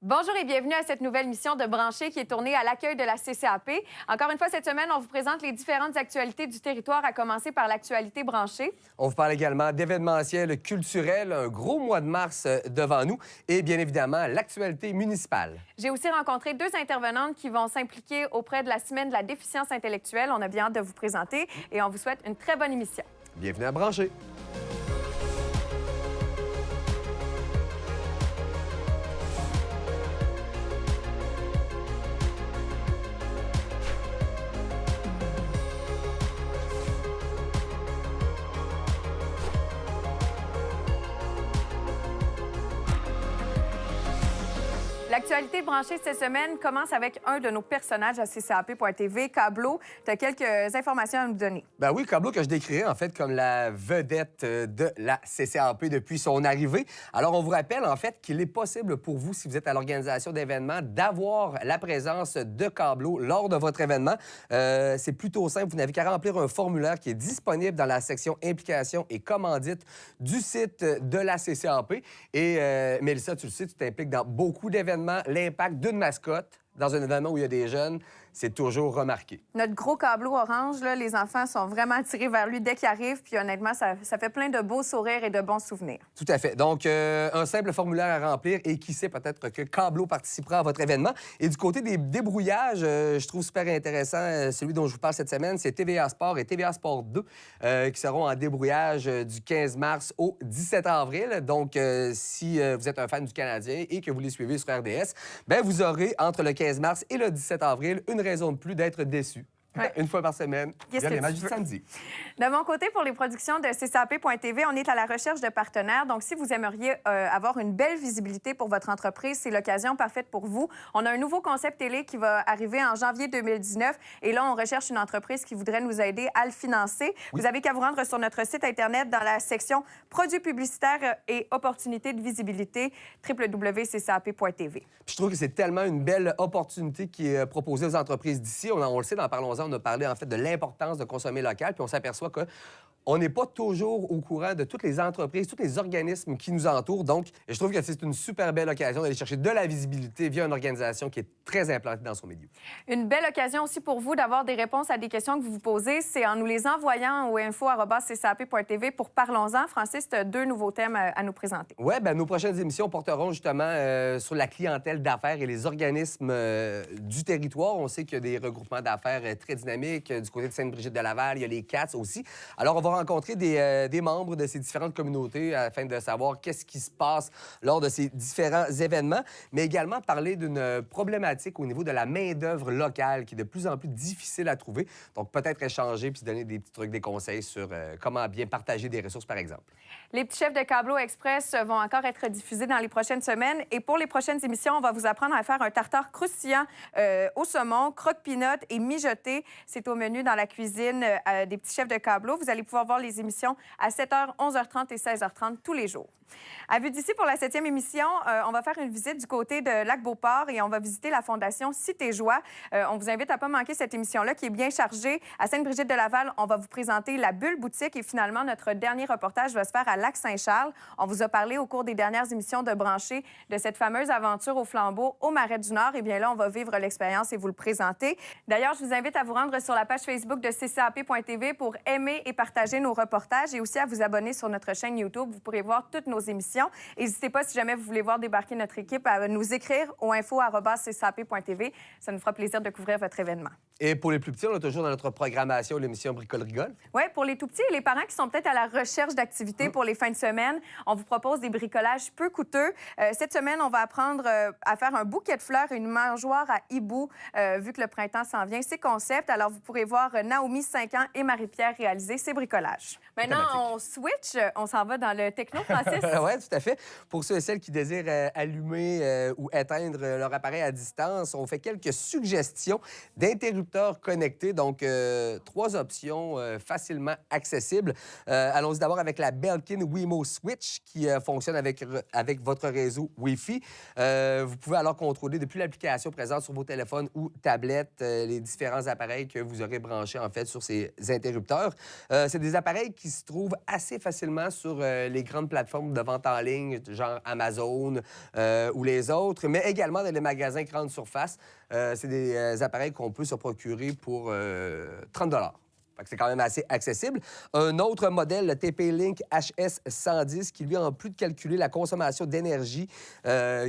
Bonjour et bienvenue à cette nouvelle mission de Brancher qui est tournée à l'accueil de la CCAP. Encore une fois, cette semaine, on vous présente les différentes actualités du territoire, à commencer par l'actualité branchée. On vous parle également d'événementiel culturel, un gros mois de mars devant nous et bien évidemment l'actualité municipale. J'ai aussi rencontré deux intervenantes qui vont s'impliquer auprès de la Semaine de la déficience intellectuelle. On a bien hâte de vous présenter et on vous souhaite une très bonne émission. Bienvenue à Brancher. L'actualité branchée cette semaine commence avec un de nos personnages à CCAP.tv, Cablo. Tu as quelques informations à nous donner. Ben oui, Cablo que je décrirais en fait comme la vedette de la CCAP depuis son arrivée. Alors on vous rappelle en fait qu'il est possible pour vous, si vous êtes à l'organisation d'événements, d'avoir la présence de Cablo lors de votre événement. C'est plutôt simple, vous n'avez qu'à remplir un formulaire qui est disponible dans la section implications et commandites du site de la CCAP. Et Mélissa, tu le sais, tu t'impliques dans beaucoup d'événements. L'impact d'une mascotte dans un événement où il y a des jeunes, c'est toujours remarqué. Notre gros Cablo orange, là, les enfants sont vraiment attirés vers lui dès qu'il arrive. Puis honnêtement, ça fait plein de beaux sourires et de bons souvenirs. Tout à fait. Donc, un simple formulaire à remplir et qui sait peut-être que Cablo participera à votre événement. Et du côté des débrouillages, je trouve super intéressant, celui dont je vous parle cette semaine, c'est TVA Sport et TVA Sport 2 qui seront en débrouillage du 15 mars au 17 avril. Donc, si vous êtes un fan du Canadien et que vous les suivez sur RDS, bien, vous aurez entre le 15 mars et le 17 avril une raison de plus d'être déçu. Ouais. Une fois par semaine, il y a les matchs du veux? samedi. De mon côté, pour les productions de CCAP.tv, on est à la recherche de partenaires. Donc, si vous aimeriez avoir une belle visibilité pour votre entreprise, c'est l'occasion parfaite pour vous. On a un nouveau concept télé qui va arriver en janvier 2019. Et là, on recherche une entreprise qui voudrait nous aider à le financer. Oui. Vous avez qu'à vous rendre sur notre site Internet dans la section Produits publicitaires et opportunités de visibilité, www.ccap.tv. Je trouve que c'est tellement une belle opportunité qui est proposée aux entreprises d'ici. On le sait, dans Parlons-en, on a parlé en fait de l'importance de consommer local, puis on s'aperçoit qu'on n'est pas toujours au courant de toutes les entreprises, tous les organismes qui nous entourent. Donc, je trouve que c'est une super belle occasion d'aller chercher de la visibilité via une organisation qui est très implantée dans son milieu. Une belle occasion aussi pour vous d'avoir des réponses à des questions que vous vous posez. C'est en nous les envoyant au info@ccap.tv pour Parlons-en. Francis, tu as deux nouveaux thèmes à nous présenter. Oui, bien, nos prochaines émissions porteront justement sur la clientèle d'affaires et les organismes du territoire. On sait qu'il y a des regroupements d'affaires très dynamiques. Du côté de Sainte-Brigitte-de-Laval, il y a les CATS aussi. Alors, on va rencontrer des membres de ces différentes communautés afin de savoir qu'est-ce qui se passe lors de ces différents événements, mais également parler d'une problématique au niveau de la main-d'œuvre locale qui est de plus en plus difficile à trouver. Donc, peut-être échanger puis se donner des petits trucs, des conseils sur comment bien partager des ressources, par exemple. Les petits chefs de Cablo Express vont encore être diffusés dans les prochaines semaines. Et pour les prochaines émissions, on va vous apprendre à faire un tartare croustillant au saumon, croque-pinotte et mijoté. C'est au menu dans la cuisine des petits chefs de Cablo. Vous allez pouvoir voir les émissions à 7h, 11h30 et 16h30 tous les jours. À vue d'ici, pour la 7e émission, on va faire une visite du côté de Lac-Beauport et on va visiter la Fondation Cité Joie. On vous invite à ne pas manquer cette émission-là qui est bien chargée. À Sainte-Brigitte-de-Laval, on va vous présenter la Bulle Boutique et finalement, notre dernier reportage va se faire à Lac-Saint-Charles. On vous a parlé au cours des dernières émissions de Brancher de cette fameuse aventure au flambeau au Marais du Nord. Et bien là, on va vivre l'expérience et vous le présenter. D'ailleurs, je vous invite à vous rendre sur la page Facebook de CCAP.tv pour aimer et partager nos reportages et aussi à vous abonner sur notre chaîne YouTube. Vous pourrez voir toutes nos émissions. N'hésitez pas, si jamais vous voulez voir débarquer notre équipe, à nous écrire au info@ccap.tv. Ça nous fera plaisir de couvrir votre événement. Et pour les plus petits, on a toujours dans notre programmation l'émission Bricole-Rigole. Oui, pour les tout-petits et les parents qui sont peut-être à la recherche d'activités pour les fins de semaine, on vous propose des bricolages peu coûteux. Cette semaine, on va apprendre à faire un bouquet de fleurs et une mangeoire à hibou, vu que le printemps s'en vient. C'est concept. Alors, vous pourrez voir Naomi, 5 ans, et Marie-Pierre réaliser ces bricolages. Maintenant, on switch. On s'en va dans le techno, Francis. Oui, tout à fait. Pour ceux et celles qui désirent allumer ou éteindre leur appareil à distance, on fait quelques suggestions d'interrupteurs interrupteurs connectés. Donc, 3 options facilement accessibles. Allons-y d'abord avec la Belkin Wemo Switch qui fonctionne avec votre réseau Wi-Fi. Vous pouvez alors contrôler depuis l'application présente sur vos téléphones ou tablettes les différents appareils que vous aurez branchés en fait sur ces interrupteurs. C'est des appareils qui se trouvent assez facilement sur les grandes plateformes de vente en ligne, genre Amazon ou les autres, mais également dans les magasins grande surface. C'est des appareils qu'on peut se procurer pour 30 $. C'est quand même assez accessible. Un autre modèle, le TP-Link HS110, qui, lui, en plus de calculer la consommation d'énergie,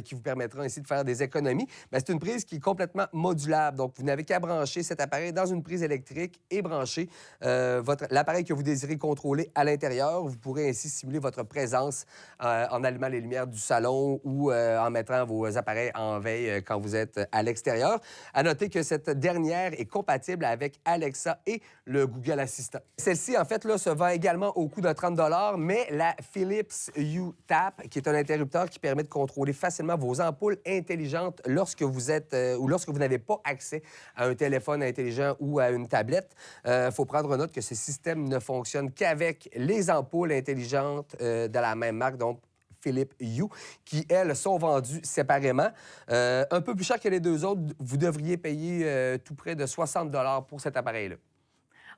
qui vous permettra ainsi de faire des économies, c'est une prise qui est complètement modulable. Donc, vous n'avez qu'à brancher cet appareil dans une prise électrique et brancher l'appareil que vous désirez contrôler à l'intérieur. Vous pourrez ainsi simuler votre présence en allumant les lumières du salon ou en mettant vos appareils en veille quand vous êtes à l'extérieur. À noter que cette dernière est compatible avec Alexa et le Google Assistant. Celle-ci, en fait, là, se vend également au coût de 30 $, mais la Philips Hue Tap, qui est un interrupteur qui permet de contrôler facilement vos ampoules intelligentes lorsque vous êtes ou lorsque vous n'avez pas accès à un téléphone intelligent ou à une tablette. Il faut prendre note que ce système ne fonctionne qu'avec les ampoules intelligentes de la même marque, donc Philips Hue, qui, elles, sont vendues séparément. Un peu plus cher que les deux autres, vous devriez payer tout près de 60 $ pour cet appareil-là.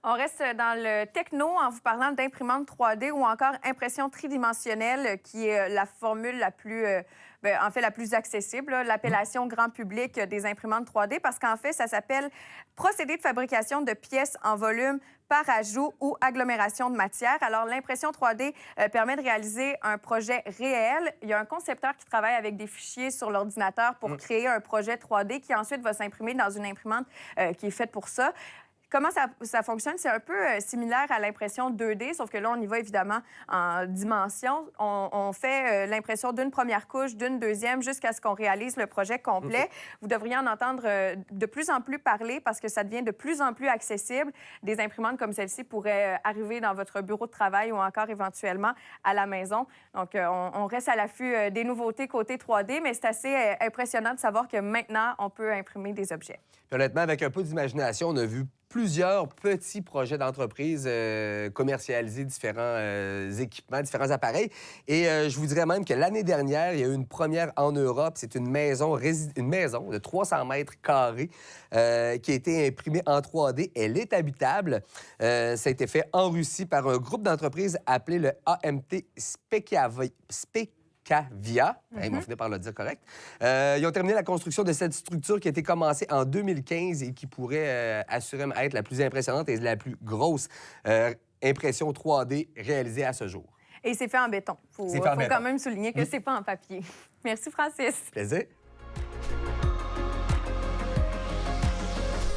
On reste dans le techno en vous parlant d'imprimante 3D ou encore impression tridimensionnelle, qui est la formule la plus, en fait, la plus accessible, l'appellation grand public des imprimantes 3D, parce qu'en fait, ça s'appelle procédé de fabrication de pièces en volume par ajout ou agglomération de matière. Alors, l'impression 3D permet de réaliser un projet réel. Il y a un concepteur qui travaille avec des fichiers sur l'ordinateur pour créer un projet 3D qui ensuite va s'imprimer dans une imprimante qui est faite pour ça. Comment ça fonctionne? C'est un peu similaire à l'impression 2D, sauf que là, on y va évidemment en dimension. On fait l'impression d'une première couche, d'une deuxième, jusqu'à ce qu'on réalise le projet complet. Vous devriez en entendre de plus en plus parler parce que ça devient de plus en plus accessible. Des imprimantes comme celle-ci pourraient arriver dans votre bureau de travail ou encore éventuellement à la maison. Donc, on reste à l'affût des nouveautés côté 3D, mais c'est assez impressionnant de savoir que maintenant, on peut imprimer des objets. Puis, honnêtement, avec un peu d'imagination, on a vu plusieurs petits projets d'entreprise commercialiser différents équipements, différents appareils. Et je vous dirais même que l'année dernière, il y a eu une première en Europe. C'est une maison de 300 mètres carrés qui a été imprimée en 3D. Elle est habitable. Ça a été fait en Russie par un groupe d'entreprises appelé le AMT Specavia. Ils m'ont fini par le dire correct. Ils ont terminé la construction de cette structure qui a été commencée en 2015 et qui pourrait assurément être la plus impressionnante et la plus grosse impression 3D réalisée à ce jour. Et c'est fait en béton. Il faut quand même souligner que c'est pas en papier. Merci, Francis. Plaisir.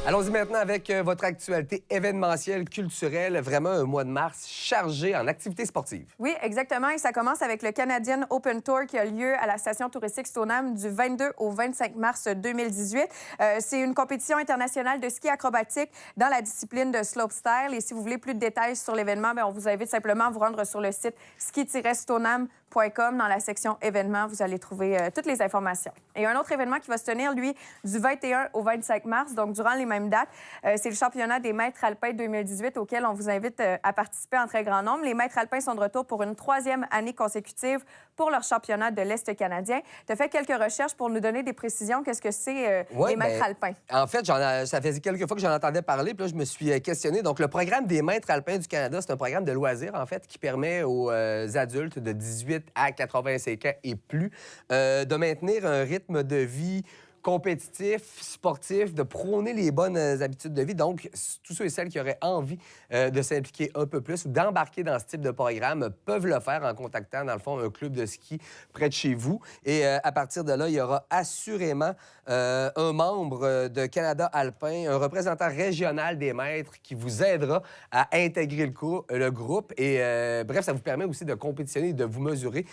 Allons-y maintenant avec votre actualité événementielle, culturelle. Vraiment un mois de mars chargé en activités sportives. Oui, exactement. Et ça commence avec le Canadian Open Tour qui a lieu à la station touristique Stoneham du 22 au 25 mars 2018. C'est une compétition internationale de ski acrobatique dans la discipline de slopestyle. Et si vous voulez plus de détails sur l'événement, on vous invite simplement à vous rendre sur le site ski-stoneham.com. Dans la section événements, vous allez trouver toutes les informations. Et un autre événement qui va se tenir, lui, du 21 au 25 mars, donc durant les mêmes dates, c'est le championnat des maîtres alpins 2018 auquel on vous invite à participer en très grand nombre. Les maîtres alpins sont de retour pour une 3e année consécutive pour leur championnat de l'Est canadien. Tu as fait quelques recherches pour nous donner des précisions. Qu'est-ce que c'est les maîtres alpins? En fait, ça faisait quelques fois que j'en entendais parler, puis là, je me suis questionné. Donc, le programme des maîtres alpins du Canada, c'est un programme de loisirs, en fait, qui permet aux adultes de 18 à 85 ans et plus de maintenir un rythme de vie compétitif, sportif, de prôner les bonnes habitudes de vie. Donc, tous ceux et celles qui auraient envie de s'impliquer un peu plus ou d'embarquer dans ce type de programme peuvent le faire en contactant, dans le fond, un club de ski près de chez vous. Et à partir de là, il y aura assurément un membre de Canada Alpin, un représentant régional des maîtres qui vous aidera à intégrer le groupe. Et bref, ça vous permet aussi de compétitionner et de vous mesurer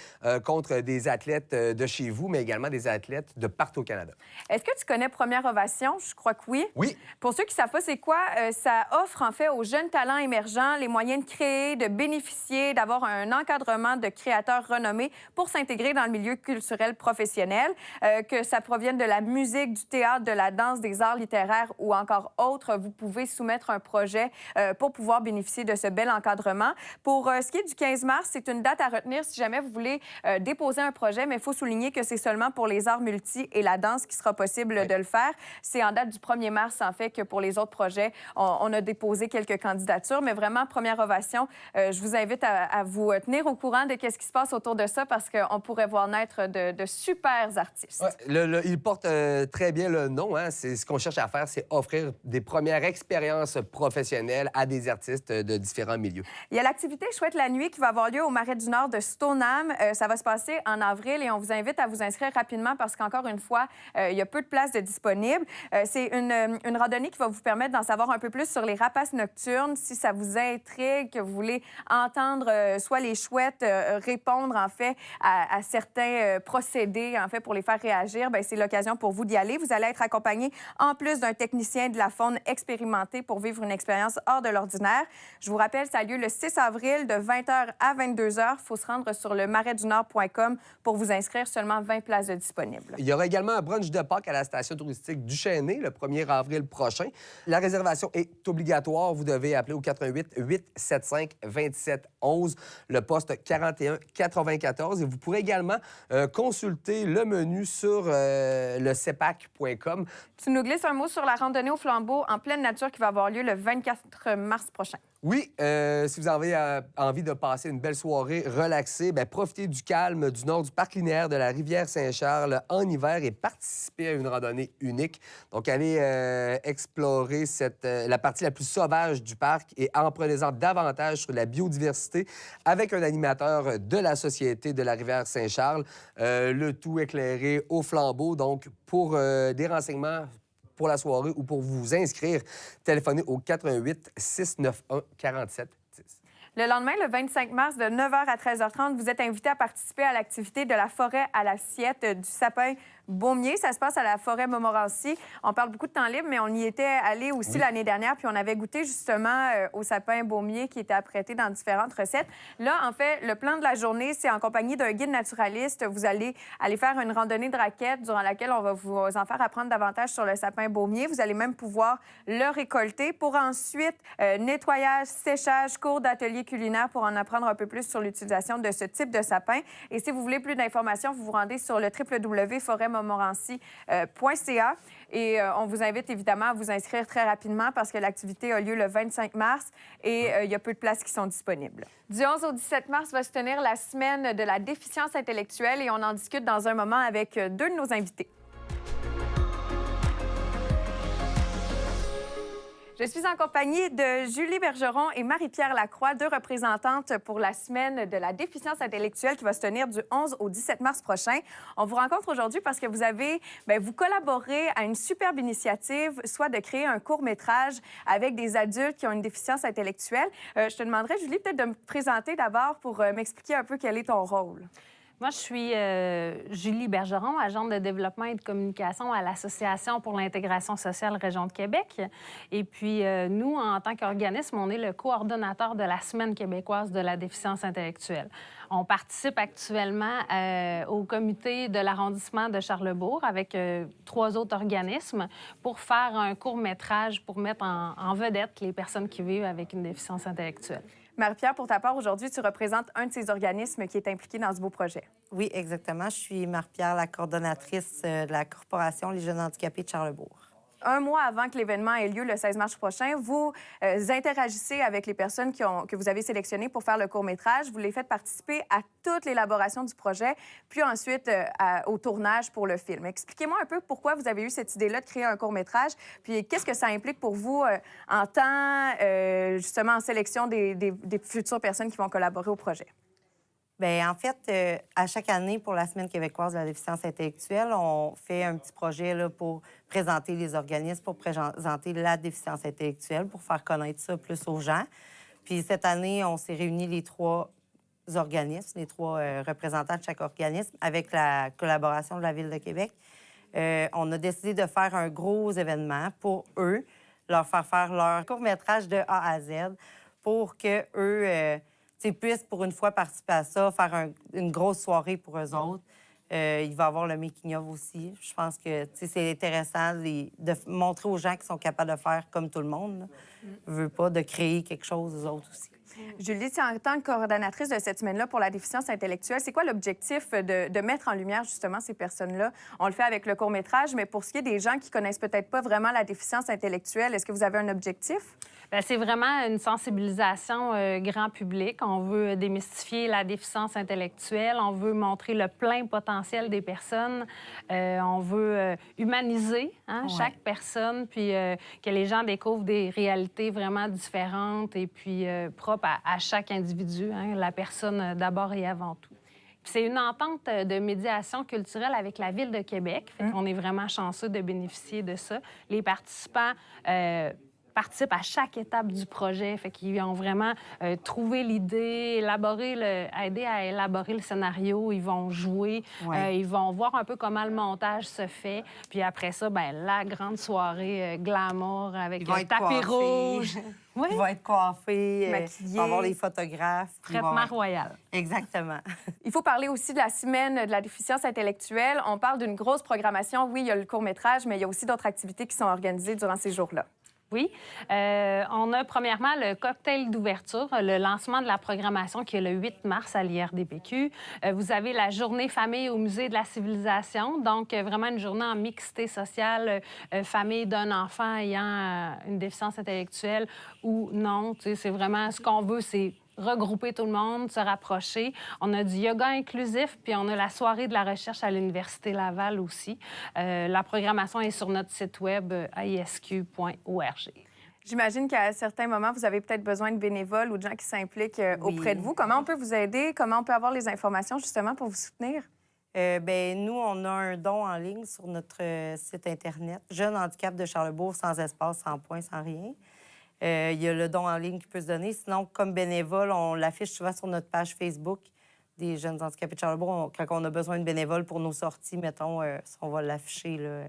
contre des athlètes de chez vous, mais également des athlètes de partout au Canada. Est-ce que tu connais Première Ovation? Je crois que oui. Oui. Pour ceux qui ne savent pas c'est quoi, ça offre en fait aux jeunes talents émergents les moyens de créer, de bénéficier, d'avoir un encadrement de créateurs renommés pour s'intégrer dans le milieu culturel professionnel, que ça provienne de la musique, du théâtre, de la danse, des arts littéraires ou encore autres. Vous pouvez soumettre un projet pour pouvoir bénéficier de ce bel encadrement. Pour ce qui est du 15 mars, c'est une date à retenir si jamais vous voulez déposer un projet, mais il faut souligner que c'est seulement pour les arts multi et la danse qui sera possible de le faire. C'est en date du 1er mars, en fait, que pour les autres projets, on a déposé quelques candidatures, mais vraiment, Première Ovation, je vous invite à vous tenir au courant de ce qui se passe autour de ça parce qu'on pourrait voir naître de super artistes. Ouais, il porte très bien le nom. Hein? Ce qu'on cherche à faire, c'est offrir des premières expériences professionnelles à des artistes de différents milieux. Il y a l'activité Chouette la nuit qui va avoir lieu au Marais du Nord de Stoneham. Ça va se passer en avril et on vous invite à vous inscrire rapidement parce qu'encore une fois, il y a peu de places de disponibles. C'est une randonnée qui va vous permettre d'en savoir un peu plus sur les rapaces nocturnes. Si ça vous intrigue, que vous voulez entendre soit les chouettes répondre en fait à certains procédés en fait pour les faire réagir, bien, c'est l'occasion pour vous d'y aller. Vous allez être accompagné en plus d'un technicien de la faune expérimenté pour vivre une expérience hors de l'ordinaire. Je vous rappelle, ça a lieu le 6 avril de 20h à 22h. Il faut se rendre sur le marais-du-nord.com pour vous inscrire. Seulement 20 places de disponibles. Il y aura également un brunch de Pâques à la station touristique du Chêné le 1er avril prochain. La réservation est obligatoire. Vous devez appeler au 88 875 27 11, le poste 41 94. Et vous pourrez également consulter le menu sur le cepac.com. Tu nous glisses un mot sur la randonnée au flambeau en pleine nature qui va avoir lieu le 24 mars prochain. Oui, si vous avez envie de passer une belle soirée relaxée, bien, profitez du calme du nord du parc linéaire de la rivière Saint-Charles en hiver et participez à une randonnée unique. Donc, allez explorer la partie la plus sauvage du parc et en prenez-en davantage sur la biodiversité avec un animateur de la Société de la rivière Saint-Charles, le tout éclairé au flambeau. Donc, pour des renseignements pour la soirée ou pour vous inscrire, téléphonez au 88 691 47 10. Le lendemain, le 25 mars, de 9h à 13h30, vous êtes invité à participer à l'activité de la forêt à l'assiette du sapin Baumier. Ça se passe à la forêt Montmorency. On parle beaucoup de temps libre, mais on y était allé aussi l'année dernière, puis on avait goûté justement au sapin Baumier qui était apprêté dans différentes recettes. Là, en fait, le plan de la journée, c'est en compagnie d'un guide naturaliste. Vous allez aller faire une randonnée de raquettes durant laquelle on va vous en faire apprendre davantage sur le sapin Baumier. Vous allez même pouvoir le récolter pour ensuite nettoyage, séchage, cours d'atelier culinaire pour en apprendre un peu plus sur l'utilisation de ce type de sapin. Et si vous voulez plus d'informations, vous vous rendez sur le www.forêtmontmorency.ca. Et on vous invite évidemment à vous inscrire très rapidement parce que l'activité a lieu le 25 mars et il y a peu de places qui sont disponibles. Du 11 au 17 mars va se tenir la semaine de la déficience intellectuelle et on en discute dans un moment avec deux de nos invités. Je suis en compagnie de Julie Bergeron et Marie-Pierre Lacroix, deux représentantes pour la semaine de la déficience intellectuelle qui va se tenir du 11 au 17 mars prochain. On vous rencontre aujourd'hui parce que vous collaborez à une superbe initiative, soit de créer un court-métrage avec des adultes qui ont une déficience intellectuelle. Je te demanderais, Julie, peut-être de me présenter d'abord pour m'expliquer un peu quel est ton rôle. Moi, je suis Julie Bergeron, agente de développement et de communication à l'Association pour l'intégration sociale Région de Québec. Et puis, nous, en tant qu'organisme, on est le coordonnateur de la Semaine québécoise de la déficience intellectuelle. On participe actuellement au comité de l'arrondissement de Charlesbourg avec 3 autres organismes pour faire un court-métrage pour mettre en vedette les personnes qui vivent avec une déficience intellectuelle. Marie-Pierre, pour ta part, aujourd'hui, tu représentes un de ces organismes qui est impliqué dans ce beau projet. Oui, exactement. Je suis Marie-Pierre, la coordonnatrice de la Corporation Les Jeunes handicapés de Charlesbourg. Un mois avant que l'événement ait lieu, le 16 mars prochain, vous interagissez avec les personnes que vous avez sélectionnées pour faire le court-métrage. Vous les faites participer à toute l'élaboration du projet, puis ensuite au tournage pour le film. Expliquez-moi un peu pourquoi vous avez eu cette idée-là de créer un court-métrage, puis qu'est-ce que ça implique pour vous en temps, justement, en sélection des futures personnes qui vont collaborer au projet. Bien, en fait, à chaque année, pour la Semaine québécoise de la déficience intellectuelle, on fait un petit projet là, pour présenter les organismes, pour présenter la déficience intellectuelle, pour faire connaître ça plus aux gens. Puis cette année, on s'est réunis les 3 organismes, les 3 représentants de chaque organisme, avec la collaboration de la Ville de Québec. On a décidé de faire un gros événement pour eux, leur faire leur court-métrage de A à Z pour que eux puissent, pour une fois, participer à ça, faire une grosse soirée pour eux autres. Il va y avoir le making-of aussi. Je pense que c'est intéressant de montrer aux gens qu'ils sont capables de faire comme tout le monde. Je veux pas de créer quelque chose aux autres aussi. Julie, en tant que coordonnatrice de cette semaine-là pour la déficience intellectuelle, c'est quoi l'objectif de mettre en lumière justement ces personnes-là? On le fait avec le court-métrage, mais pour ce qui est des gens qui connaissent peut-être pas vraiment la déficience intellectuelle, est-ce que vous avez un objectif? Bien, c'est vraiment une sensibilisation grand public. On veut démystifier la déficience intellectuelle. On veut montrer le plein potentiel des personnes. On veut humaniser chaque personne, puis que les gens découvrent des réalités vraiment différentes et puis propres à chaque individu, la personne d'abord et avant tout. Puis c'est une entente de médiation culturelle avec la Ville de Québec. Fait qu'on est vraiment chanceux de bénéficier de ça. Les participants participent à chaque étape du projet. Fait qu'ils ont vraiment trouvé l'idée, aider à élaborer le scénario. Ils vont jouer, ils vont voir un peu comment le montage se fait. Puis après ça, bien, la grande soirée glamour avec le tapis rouge. Oui. Ils vont être coiffés, maquillés. Il va y avoir les photographes. Traitement royal. Exactement. Il faut parler aussi de la semaine de la déficience intellectuelle. On parle d'une grosse programmation. Oui, il y a le court-métrage, mais il y a aussi d'autres activités qui sont organisées durant ces jours-là. Oui. On a premièrement le cocktail d'ouverture, le lancement de la programmation qui est le 8 mars à l'IRDPQ. Vous avez la journée famille au Musée de la civilisation, donc vraiment une journée en mixité sociale, famille d'un enfant ayant une déficience intellectuelle ou non. C'est vraiment ce qu'on veut, c'est regrouper tout le monde, se rapprocher. On a du yoga inclusif, puis on a la soirée de la recherche à l'Université Laval aussi. La programmation est sur notre site web aisq.org. J'imagine qu'à certains moments, vous avez peut-être besoin de bénévoles ou de gens qui s'impliquent auprès de vous. Comment on peut vous aider? Comment on peut avoir les informations justement pour vous soutenir? Nous, on a un don en ligne sur notre site Internet. Jeune handicap de Charlesbourg, sans espace, sans point, sans rien. Il y a le don en ligne qui peut se donner. Sinon, comme bénévole, on l'affiche souvent sur notre page Facebook des jeunes handicapés de Charlesbourg. Quand on a besoin de bénévoles pour nos sorties, mettons, on va l'afficher, là.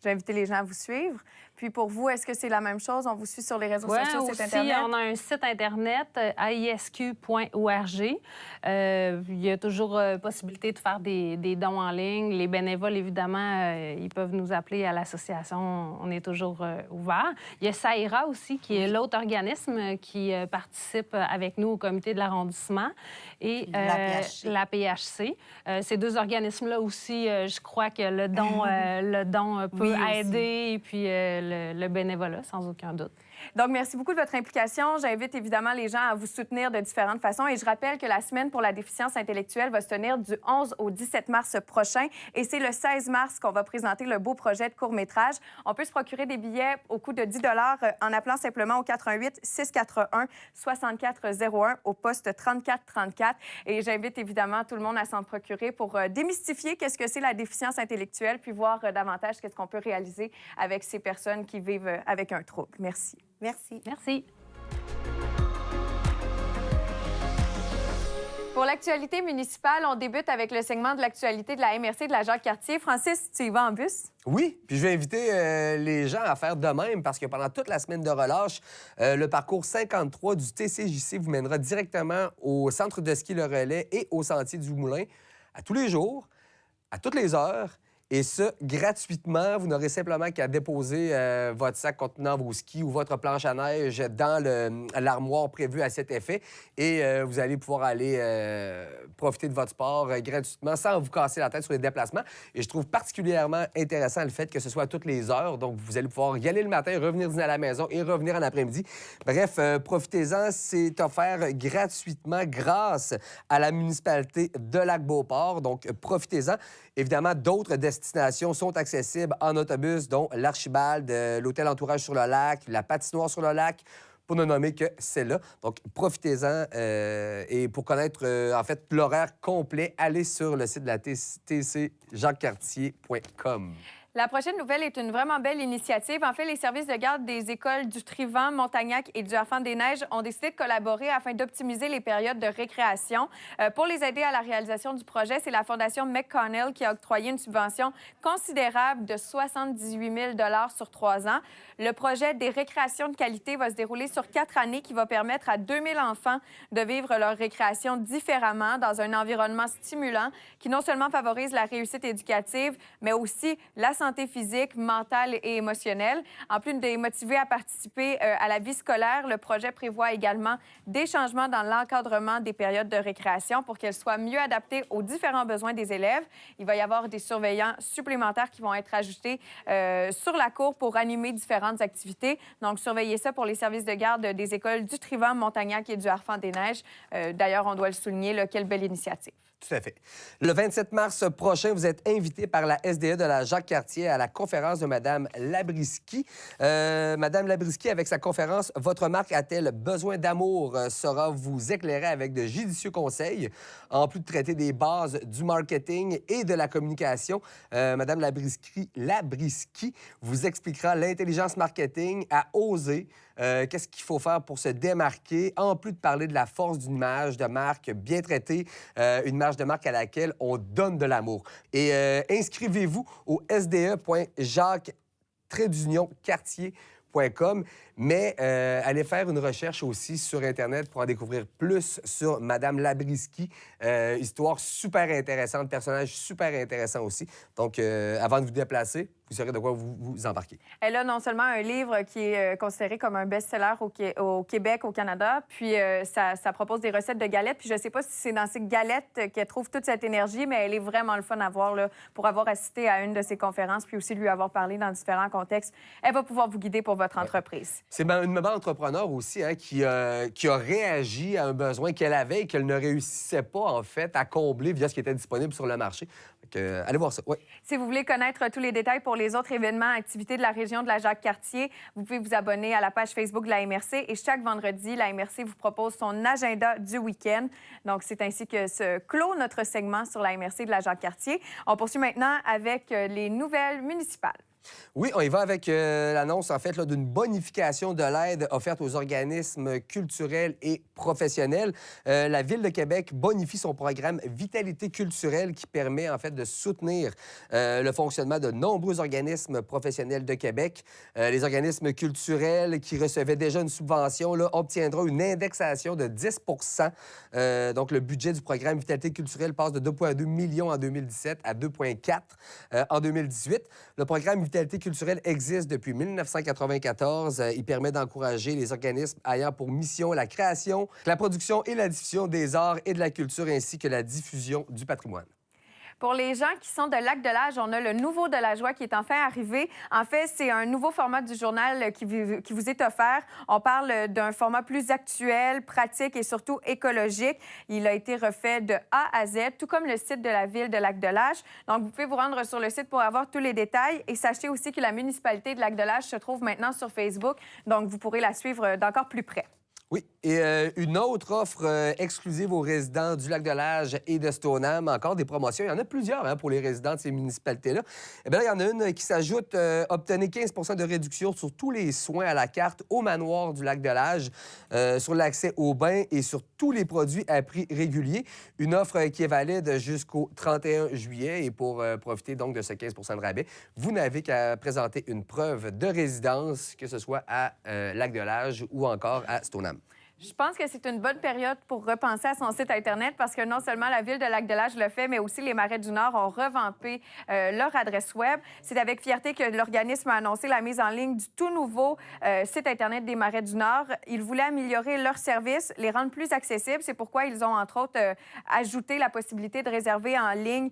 J'ai invité les gens à vous suivre. Puis pour vous, est-ce que c'est la même chose? On vous suit sur les réseaux sociaux, site Internet? On a un site Internet, aisq.org. Il y a toujours possibilité de faire des dons en ligne. Les bénévoles, évidemment, ils peuvent nous appeler à l'association. On est toujours ouvert. Il y a Saïra aussi, qui est l'autre organisme qui participe avec nous au comité de l'arrondissement. Et la PHC. Ces deux organismes-là aussi, je crois que le don peut aider. Et puis le bénévolat, sans aucun doute. Donc, merci beaucoup de votre implication. J'invite évidemment les gens à vous soutenir de différentes façons. Et je rappelle que la semaine pour la déficience intellectuelle va se tenir du 11 au 17 mars prochain. Et c'est le 16 mars qu'on va présenter le beau projet de court-métrage. On peut se procurer des billets au coût de 10 en appelant simplement au 88 641 6401 au poste 3434. Et j'invite évidemment tout le monde à s'en procurer pour démystifier qu'est-ce que c'est la déficience intellectuelle, puis voir davantage qu'est-ce qu'on peut réaliser avec ces personnes qui vivent avec un trouble. Merci. Merci. Merci. Pour l'actualité municipale, on débute avec le segment de l'actualité de la MRC de la Jacques-Cartier. Francis, tu y vas en bus? Oui, puis je vais inviter les gens à faire de même parce que pendant toute la semaine de relâche, le parcours 53 du TCJC vous mènera directement au centre de ski Le Relais et au sentier du Moulin à tous les jours, à toutes les heures. Et ça, gratuitement, vous n'aurez simplement qu'à déposer votre sac contenant vos skis ou votre planche à neige dans l'armoire prévue à cet effet. Et vous allez pouvoir aller profiter de votre sport gratuitement sans vous casser la tête sur les déplacements. Et je trouve particulièrement intéressant le fait que ce soit à toutes les heures. Donc, vous allez pouvoir y aller le matin, revenir dîner à la maison et revenir en après-midi. Bref, profitez-en. C'est offert gratuitement grâce à la municipalité de Lac-Beauport. Donc, profitez-en. Évidemment, d'autres destinations sont accessibles en autobus, dont l'Archibald, l'hôtel Entourage sur le lac, la patinoire sur le lac, pour ne nommer que celle-là. Donc, profitez-en. Et pour connaître, en fait, l'horaire complet, allez sur le site de la tcjacquescartier.com. La prochaine nouvelle est une vraiment belle initiative. En fait, les services de garde des écoles du Trivant, Montagnac et du Harfang-des-Neiges ont décidé de collaborer afin d'optimiser les périodes de récréation. Pour les aider à la réalisation du projet, c'est la Fondation McConnell qui a octroyé une subvention considérable de 78 000 sur 3 ans. Le projet des récréations de qualité va se dérouler sur 4 années qui va permettre à 2000 enfants de vivre leur récréation différemment dans un environnement stimulant qui non seulement favorise la réussite éducative, mais aussi la santé physique, mentale et émotionnelle. En plus de les motiver à participer à la vie scolaire, le projet prévoit également des changements dans l'encadrement des périodes de récréation pour qu'elles soient mieux adaptées aux différents besoins des élèves. Il va y avoir des surveillants supplémentaires qui vont être ajoutés sur la cour pour animer différentes activités. Donc, surveillez ça pour les services de garde des écoles du Trivant, Montagnac et du Harfang-des-Neiges. D'ailleurs, on doit le souligner, là, quelle belle initiative. Tout à fait. Le 27 mars prochain, vous êtes invité par la SDE de la Jacques-Cartier à la conférence de Mme Labrisky. Mme Labrisky, avec sa conférence « Votre marque a-t-elle besoin d'amour ?» saura vous éclairer avec de judicieux conseils. En plus de traiter des bases du marketing et de la communication, Mme Labrisky vous expliquera l'intelligence marketing à oser. Qu'est-ce qu'il faut faire pour se démarquer, en plus de parler de la force d'une image de marque bien traitée, une image de marque à laquelle on donne de l'amour. Et inscrivez-vous au sde.jacques-cartier.com, mais allez faire une recherche aussi sur Internet pour en découvrir plus sur Mme Labrisky. Histoire super intéressante, personnage super intéressant aussi. Donc, avant de vous déplacer, vous saurez de quoi vous embarquez. Elle a non seulement un livre qui est considéré comme un best-seller au Québec, au Canada, puis ça propose des recettes de galettes. Puis je ne sais pas si c'est dans ces galettes qu'elle trouve toute cette énergie, mais elle est vraiment le fun à voir là, pour avoir assisté à une de ses conférences, puis aussi lui avoir parlé dans différents contextes. Elle va pouvoir vous guider pour votre entreprise. C'est une maman entrepreneur aussi hein, qui a réagi à un besoin qu'elle avait et qu'elle ne réussissait pas, en fait, à combler via ce qui était disponible sur le marché. Donc, allez voir ça. Oui. Si vous voulez connaître tous les détails pour les autres événements, activités de la région de la Jacques-Cartier, vous pouvez vous abonner à la page Facebook de la MRC. Et chaque vendredi, la MRC vous propose son agenda du week-end. Donc, c'est ainsi que se clôt notre segment sur la MRC de la Jacques-Cartier. On poursuit maintenant avec les nouvelles municipales. Oui, on y va avec l'annonce, en fait, d'une bonification de l'aide offerte aux organismes culturels et professionnels. La Ville de Québec bonifie son programme Vitalité culturelle qui permet, en fait, de soutenir le fonctionnement de nombreux organismes professionnels de Québec. Les organismes culturels qui recevaient déjà une subvention là, obtiendront une indexation de 10 Donc, le budget du programme Vitalité culturelle passe de 2,2 millions en 2017 à 2,4 en 2018. Le programme Vitalité culturelle existe depuis 1994. Il permet d'encourager les organismes ayant pour mission la création, la production et la diffusion des arts et de la culture ainsi que la diffusion du patrimoine. Pour les gens qui sont de Lac-de-L'Âge, on a le Nouveau de la joie qui est enfin arrivé. En fait, c'est un nouveau format du journal qui vous est offert. On parle d'un format plus actuel, pratique et surtout écologique. Il a été refait de A à Z, tout comme le site de la ville de Lac-de-L'Âge. Donc, vous pouvez vous rendre sur le site pour avoir tous les détails. Et sachez aussi que la municipalité de Lac-de-L'Âge se trouve maintenant sur Facebook. Donc, vous pourrez la suivre d'encore plus près. Oui, et une autre offre exclusive aux résidents du Lac-de-L'Âge et de Stoneham. Encore des promotions. Il y en a plusieurs hein, pour les résidents de ces municipalités-là. Eh bien, il y en a une qui s'ajoute obtenez 15 de réduction sur tous les soins à la carte au manoir du Lac-de-L'Âge, sur l'accès aux bains et sur tous les produits à prix régulier. Une offre qui est valide jusqu'au 31 juillet. Et pour profiter donc de ce 15 de rabais, vous n'avez qu'à présenter une preuve de résidence, que ce soit à Lac-de-L'Âge ou encore à Stoneham. Je pense que c'est une bonne période pour repenser à son site Internet parce que non seulement la Ville de Lac-de-L'Âge le fait, mais aussi les Marais du Nord ont revampé leur adresse Web. C'est avec fierté que l'organisme a annoncé la mise en ligne du tout nouveau site Internet des Marais du Nord. Ils voulaient améliorer leurs services, les rendre plus accessibles. C'est pourquoi ils ont, entre autres, ajouté la possibilité de réserver en ligne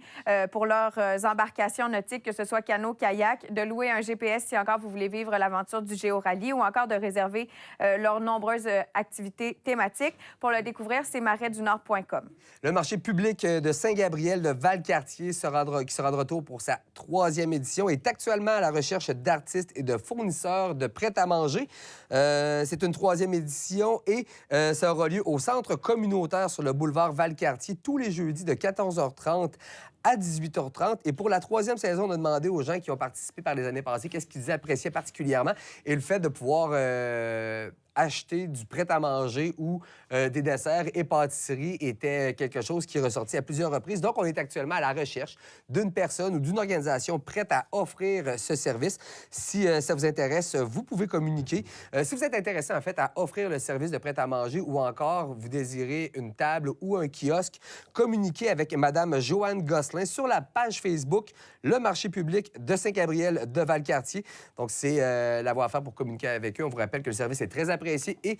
pour leurs embarcations nautiques, que ce soit canot, kayak, de louer un GPS si encore vous voulez vivre l'aventure du Géorally ou encore de réserver leurs nombreuses activités thématiques. Pour le découvrir, c'est maraisdunord.com. Le marché public de Saint-Gabriel de Valcartier, qui sera de retour pour sa 3e édition, est actuellement à la recherche d'artistes et de fournisseurs de prêt-à-manger. C'est une 3e édition et ça aura lieu au centre communautaire sur le boulevard Valcartier tous les jeudis de 14h30 à 18h30. Et pour la 3e saison, on a demandé aux gens qui ont participé par les années passées qu'est-ce qu'ils appréciaient particulièrement. Et le fait de pouvoir acheter du prêt-à-manger ou des desserts et pâtisseries était quelque chose qui est ressorti à plusieurs reprises. Donc, on est actuellement à la recherche d'une personne ou d'une organisation prête à offrir ce service. Si ça vous intéresse, vous pouvez communiquer. Si vous êtes intéressé, en fait, à offrir le service de prêt-à-manger ou encore vous désirez une table ou un kiosque, communiquez avec Mme Joanne Gosselin sur la page Facebook Le Marché public de Saint-Gabriel de Valcartier. Donc, c'est la voie à faire pour communiquer avec eux. On vous rappelle que le service est très apprécié et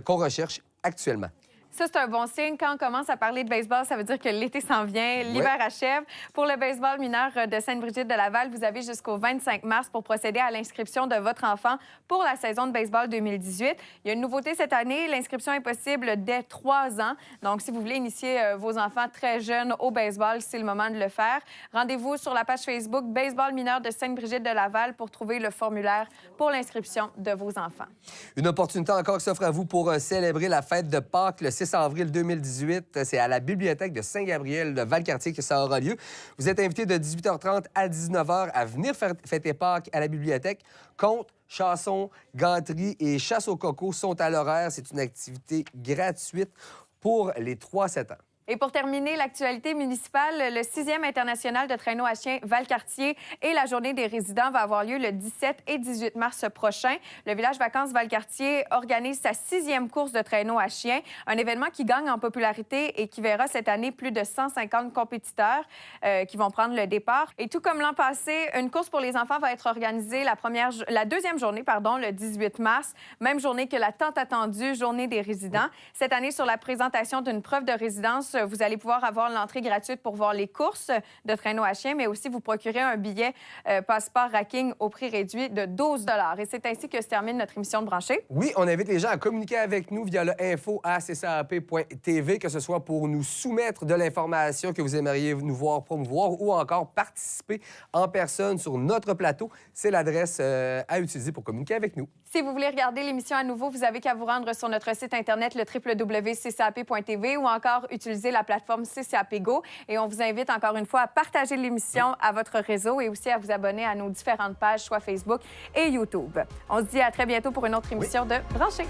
qu'on recherche actuellement. Ça, c'est un bon signe. Quand on commence à parler de baseball, ça veut dire que l'été s'en vient, l'hiver achève. Pour le baseball mineur de Sainte-Brigitte de Laval, vous avez jusqu'au 25 mars pour procéder à l'inscription de votre enfant pour la saison de baseball 2018. Il y a une nouveauté cette année. L'inscription est possible dès 3 ans. Donc, si vous voulez initier vos enfants très jeunes au baseball, c'est le moment de le faire. Rendez-vous sur la page Facebook Baseball mineur de Sainte-Brigitte de Laval pour trouver le formulaire pour l'inscription de vos enfants. Une opportunité encore qui s'offre à vous pour célébrer la fête de Pâques le 6 avril 2018. C'est à la bibliothèque de Saint-Gabriel de Valcartier que ça aura lieu. Vous êtes invités de 18h30 à 19h à venir fêter Pâques à la bibliothèque. Contes, chansons, ganteries et chasse au coco sont à l'horaire. C'est une activité gratuite pour les 3-7 ans. Et pour terminer, l'actualité municipale, le 6e international de traîneau à chiens Valcartier et la journée des résidents va avoir lieu le 17 et 18 mars prochain. Le village vacances Valcartier organise sa 6e course de traîneau à chiens, un événement qui gagne en popularité et qui verra cette année plus de 150 compétiteurs qui vont prendre le départ. Et tout comme l'an passé, une course pour les enfants va être organisée la deuxième journée, le 18 mars, même journée que la tant attendue journée des résidents. Cette année, sur la présentation d'une preuve de résidence, vous allez pouvoir avoir l'entrée gratuite pour voir les courses de traîneau à chiens, mais aussi vous procurer un billet passeport racking au prix réduit de 12 $. Et c'est ainsi que se termine notre émission de Branché. Oui, on invite les gens à communiquer avec nous via le info@ccap.tv, que ce soit pour nous soumettre de l'information que vous aimeriez nous voir promouvoir ou encore participer en personne sur notre plateau. C'est l'adresse à utiliser pour communiquer avec nous. Si vous voulez regarder l'émission à nouveau, vous avez qu'à vous rendre sur notre site Internet, le www.ccap.tv ou encore utiliser la plateforme CCAP Go. Et on vous invite encore une fois à partager l'émission à votre réseau et aussi à vous abonner à nos différentes pages, soit Facebook et YouTube. On se dit à très bientôt pour une autre émission de Branché.